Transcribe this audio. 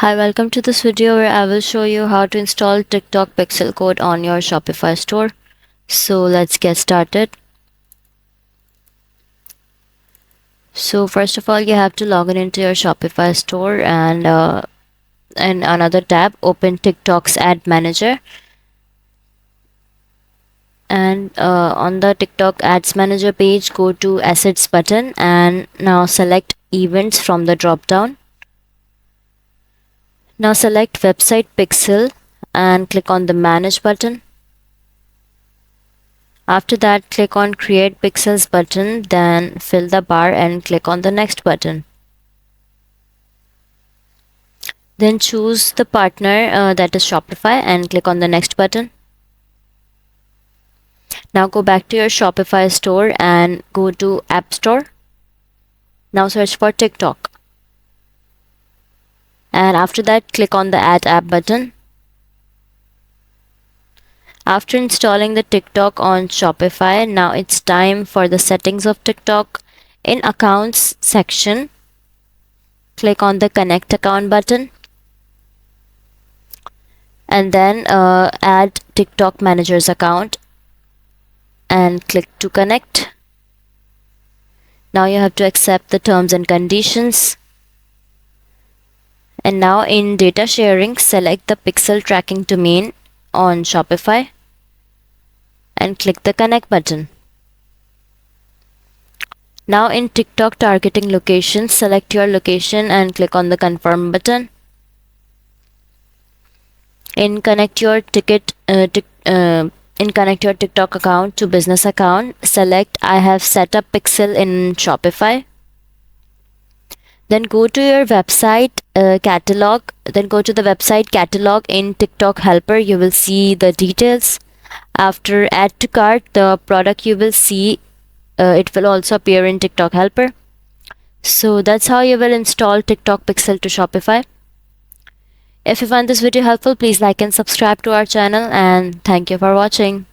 Hi, welcome to this video where I will show you how to install TikTok pixel code on your Shopify store. So let's get started. So first of all, you have to log into your Shopify store and in another tab, open TikTok's ad manager. And on the TikTok ads manager page, go to assets button and now select events from the drop down. Now select website pixel and click on the manage button. After that, click on create pixels button, then fill the bar and click on the next button. Then choose the partner that is Shopify and click on the next button. Now go back to your Shopify store and go to App Store. Now search for TikTok. And after that, click on the Add App button. After installing the TikTok on Shopify, now it's time for the settings of TikTok. In Accounts section, click on the Connect Account button. And then add TikTok Manager's account and click to connect. Now you have to accept the terms and conditions. And now in data sharing, select the pixel tracking domain on Shopify and click the connect button. Now in TikTok targeting location, select your location and click on the confirm button. In connect your TikTok account to business account, select I have set up pixel in Shopify. Then go to your website catalog. Then go to the website catalog in TikTok helper. You will see the details. After add to cart, the product you will see, it will also appear in TikTok helper. So that's how you will install TikTok pixel to Shopify. If you find this video helpful, please like and subscribe to our channel, and thank you for watching.